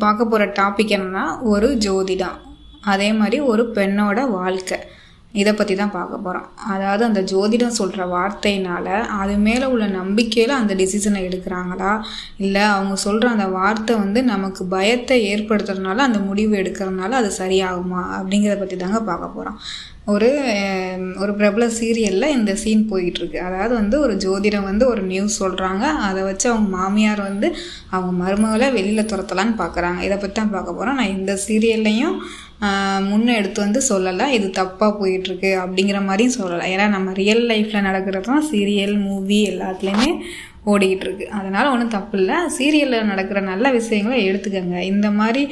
பார்க்க போகிற டாபிக் என்னன்னா ஒரு ஜோதிடம், அதே மாதிரி ஒரு பெண்ணோட வாழ்க்கை, இதை பற்றி தான் பார்க்க போகிறோம். அதாவது அந்த ஜோதிடம் சொல்கிற வார்த்தையினால் அது மேலே உள்ள நம்பிக்கையில் அந்த டிசிஷனை எடுக்கிறாங்களா, இல்லை அவங்க சொல்கிற அந்த வார்த்தை நமக்கு பயத்தை ஏற்படுத்துறதுனால அந்த முடிவு எடுக்கிறதுனால அது சரியாகுமா அப்படிங்கிறத பற்றி தாங்க பார்க்க போகிறோம். ஒரு பிரபல சீரியலில் இந்த சீன் போயிட்டுருக்கு. அதாவது ஒரு ஜோதிடம் ஒரு நியூஸ் சொல்கிறாங்க. அதை வச்சு அவங்க மாமியார் அவங்க மருமகளை வெளியில் துரத்தலான்னு பார்க்குறாங்க. இதை பற்றி தான் பார்க்க போகிறோம். நான் இந்த சீரியல்லையும் முன்னே எடுத்து சொல்லலை, இது தப்பாக போயிட்டுருக்கு அப்படிங்கிற மாதிரியும் சொல்லலை. ஏன்னா நம்ம ரியல் லைஃப்பில் நடக்கிறது தான் சீரியல், மூவி எல்லாத்துலேயுமே ஓடிக்கிட்டு இருக்கு. அதனால் ஒன்றும் தப்பு இல்லை. சீரியலில் நடக்கிற நல்ல விஷயங்களை எடுத்துக்கோங்க. இந்த மாதிரி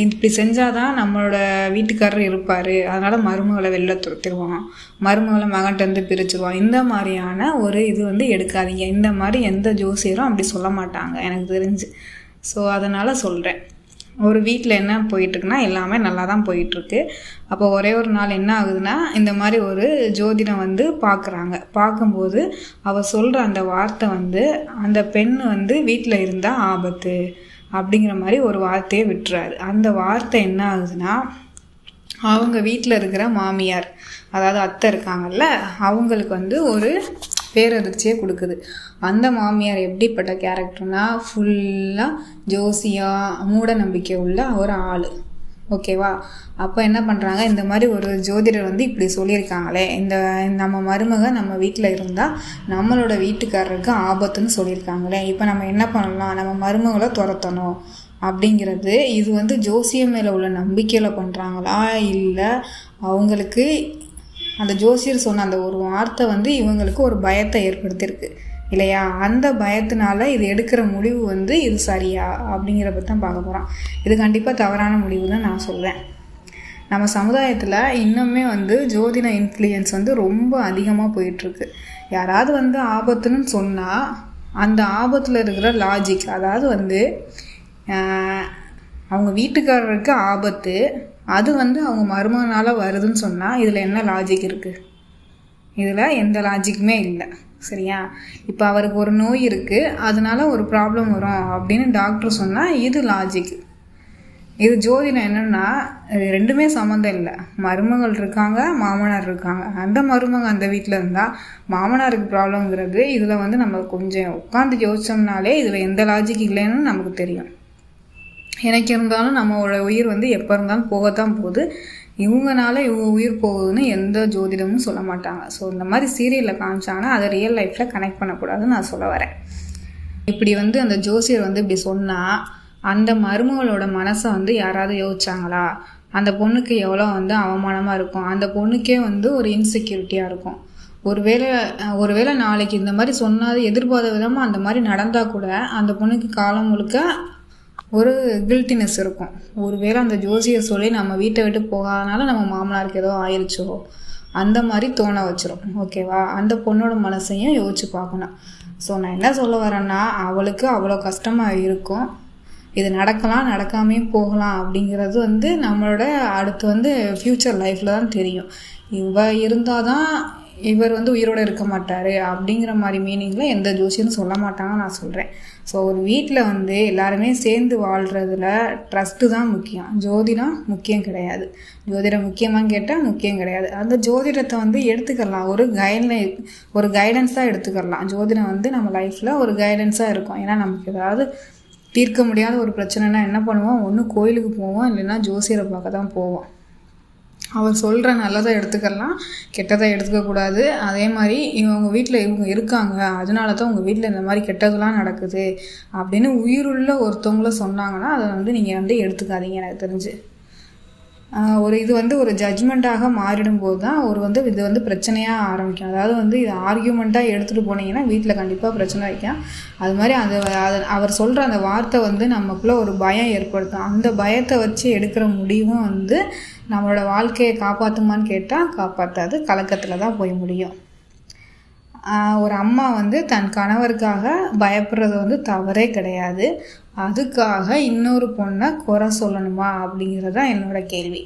இப்படி செஞ்சால் தான் நம்மளோட வீட்டுக்காரர் இருப்பார், அதனால் மருமகளை வெளில துரத்திடுவான், மருமகளை மகன்கிட்ட பிரிச்சுருவான், இந்த மாதிரியான இது எடுக்காதீங்க. இந்த மாதிரி எந்த ஜோசியரும் அப்படி சொல்ல மாட்டாங்க எனக்கு தெரிஞ்சு. ஸோ அதனால் சொல்கிறேன். ஒரு வீட்டில் என்ன போயிட்டுருக்குன்னா எல்லாமே நல்லா தான் போயிட்டுருக்கு. அப்போ ஒரே ஒரு நாள் என்ன ஆகுதுன்னா, இந்த மாதிரி ஒரு ஜோதிடம் பார்க்குறாங்க. பார்க்கும்போது அவள் சொல்கிற அந்த வார்த்தை அந்த பெண் வீட்டில் இருந்தால் ஆபத்து அப்படிங்கிற மாதிரி ஒரு வார்த்தையை விட்டுறாரு. அந்த வார்த்தை என்ன ஆகுதுன்னா, அவங்க வீட்டில் இருக்கிற மாமியார், அதாவது அத்தை இருக்காங்கல்ல, அவங்களுக்கு ஒரு பேரதிர்ச்சியை கொடுக்குது. அந்த மாமியார் எப்படிப்பட்ட கேரக்டர்னா, ஃபுல்லாக ஜோசியா மூட நம்பிக்கை உள்ள ஒரு ஆள். ஓகேவா? அப்போ என்ன பண்ணுறாங்க, இந்த மாதிரி ஒரு ஜோதிடர் இப்படி சொல்லியிருக்காங்களே, நம்ம மருமக நம்ம வீட்டில் இருந்தால் நம்மளோட வீட்டுக்காரருக்கு ஆபத்துன்னு சொல்லியிருக்காங்களே, இப்போ நம்ம என்ன பண்ணலாம், நம்ம மருமகளை துரத்தணும் அப்படிங்கிறது. இது ஜோசியம் மேலே உள்ள நம்பிக்கையில் பண்ணுறாங்களா, இல்லை அவங்களுக்கு அந்த ஜோசியர் சொன்ன அந்த ஒரு வார்த்தை இவங்களுக்கு ஒரு பயத்தை ஏற்படுத்தியிருக்கு இல்லையா? அந்த பயத்தினால இது எடுக்கிற முடிவு இது சரியா அப்படிங்கிற பற்றி தான் பார்க்க போகிறோம். இது கண்டிப்பாக தவறான முடிவு தான் நான் சொல்வேன். நம்ம சமுதாயத்தில் இன்னுமே ஜோதிட இன்ஃப்ளூயன்ஸ் ரொம்ப அதிகமாக போயிட்டுருக்கு. யாராவது ஆபத்துன்னு சொன்னால் அந்த ஆபத்தில் இருக்கிற லாஜிக், அதாவது அவங்க வீட்டுக்காரருக்கு ஆபத்து, அது அவங்க மருமகனால் வருதுன்னு சொன்னால் இதில் என்ன லாஜிக் இருக்குது? இதில் எந்த லாஜிக்குமே இல்லை. சரியா? இப்போ அவருக்கு ஒரு நோய் இருக்குது, அதனால ஒரு ப்ராப்ளம் வரும் அப்படின்னு டாக்டர் சொன்னால் இது லாஜிக். இது ஜோதிடம் என்னென்னா, ரெண்டுமே சம்மந்தம் இல்லை. மருமகள் இருக்காங்க, மாமனார் இருக்காங்க. அந்த மருமகள் அந்த வீட்டில் இருந்தால் மாமனாருக்கு ப்ராப்ளம்ங்கிறது இதில் நம்ம கொஞ்சம் உட்காந்து யோசிச்சோம்னாலே இதில் எந்த லாஜிக் இல்லைன்னு நமக்கு தெரியும். எனக்கு இருந்தாலும் நம்மளோட உயிர் எப்போ இருந்தாலும் போகத்தான் போகுது. இவங்கனால இவங்க உயிர் போகுதுன்னு எந்த ஜோதிடமும் சொல்ல மாட்டாங்க. ஸோ இந்த மாதிரி சீரியலில் காமிச்சாங்கன்னா அதை ரியல் லைஃப்பில் கனெக்ட் பண்ணக்கூடாதுன்னு நான் சொல்ல வரேன். இப்படி அந்த ஜோசியர் இப்படி சொன்னால் அந்த மருமகளோட மனசை யாராவது யோசிச்சாங்களா? அந்த பொண்ணுக்கு எவ்வளோ அவமானமாக இருக்கும், அந்த பொண்ணுக்கே ஒரு இன்செக்யூரிட்டியாக இருக்கும். ஒருவேளை நாளைக்கு இந்த மாதிரி சொன்னாது எதிர்பார்த்த விதமாக அந்த மாதிரி நடந்தால் கூட அந்த பொண்ணுக்கு காலம் முழுக்க ஒரு கில்ட்டினஸ் இருக்கும். ஒருவேளை அந்த ஜோசியர் சொல்லி நம்ம வீட்டை விட்டு போகாதனால நம்ம மாமனாருக்கு ஏதோ ஆயிடுச்சோ அந்த மாதிரி தோண வச்சிரும். ஓகேவா? அந்த பொண்ணோட மனசையும் யோசிச்சு பார்க்கணும். ஸோ நான் என்ன சொல்ல வரேன்னா, அவளுக்கு அவ்வளோ கஷ்டமாக இருக்கும். இது நடக்கலாம், நடக்காமையும் போகலாம் அப்படிங்கிறது நம்மளோட அடுத்து ஃப்யூச்சர் லைஃப்பில் தான் தெரியும். இவ இருந்தால் தான் இவர் உயிரோடு இருக்க மாட்டார் அப்படிங்கிற மாதிரி மீனிங்கில் எந்த ஜோசியரும் சொல்ல மாட்டாங்கன்னு நான் சொல்கிறேன். ஸோ ஒரு வீட்டில் எல்லாருமே சேர்ந்து வாழ்கிறதுல ட்ரஸ்ட்டு தான் முக்கியம். ஜோதிடம் முக்கியம் கிடையாது. ஜோதிடம் முக்கியமானு கேட்டால் முக்கியம் கிடையாது. அந்த ஜோதிடத்தை எடுத்துக்கலாம், ஒரு கைடன்ஸாக எடுத்துக்கலாம். ஜோதிடம் நம்ம லைஃப்பில் ஒரு கைடன்ஸாக இருக்கும். ஏன்னா நமக்கு ஏதாவது தீர்க்க முடியாத ஒரு பிரச்சனைனா என்ன பண்ணுவோம், ஒன்று கோயிலுக்கு போவோம், இல்லைன்னா ஜோசியரை பார்க்க தான் போவோம். அவர் சொல்கிற நல்லதை எடுத்துக்கலாம், கெட்டதை எடுத்துக்கக்கூடாது. அதே மாதிரி இவங்க வீட்டில் இவங்க இருக்காங்க, அதனால தான் உங்கள் வீட்டில் இந்த மாதிரி கெட்டதெல்லாம் நடக்குது அப்படின்னு உயிருள்ள ஒருத்தவங்கள சொன்னாங்கன்னா அதை நீங்கள் எடுத்துக்காதீங்க. எனக்கு தெரிஞ்சு இது ஒரு ஜட்ஜ்மெண்ட்டாக மாறிடும்போது தான் இது பிரச்சனையாக ஆரம்பிக்கும். அதாவது இது ஆர்கியூமெண்ட்டாக எடுத்துகிட்டு போனீங்கன்னா வீட்டில் கண்டிப்பாக பிரச்சனை வைக்கும். அது மாதிரி அவர் சொல்கிற அந்த வார்த்தை நமக்குள்ளே ஒரு பயம் ஏற்படுத்தும். அந்த பயத்தை வச்சு எடுக்கிற முடிவும் நம்மளோட வாழ்க்கையை காப்பாற்றுமான்னு கேட்டால் காப்பாற்றாது, கலக்கத்தில் தான் போய் முடியும். ஒரு அம்மா தன் கணவருக்காக பயப்படுறது தவறே கிடையாது. அதுக்காக இன்னொரு பொண்ணை குறை சொல்லணுமா அப்படிங்கிறது தான் என்னோட கேள்வி.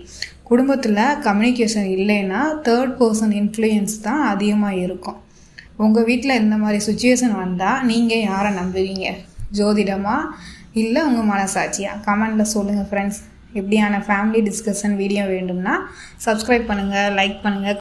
குடும்பத்தில் கம்யூனிகேஷன் இல்லைன்னா தேர்ட் பர்சன் இன்ஃப்ளூயன்ஸ் தான் அதிகமாக இருக்கும். உங்கள் வீட்டில் இந்த மாதிரி சுச்சுவேஷன் வந்தால் நீங்கள் யாரை நம்புவீங்க? ஜோதிடமா இல்லை உங்கள் மனசாட்சியா? கமெண்டில் சொல்லுங்கள் ஃப்ரெண்ட்ஸ். எப்படியான ஃபேமிலி டிஸ்கஷன் வீடியோ வேண்டும்னா சப்ஸ்கிரைப் பண்ணுங்கள், லைக் பண்ணுங்கள்.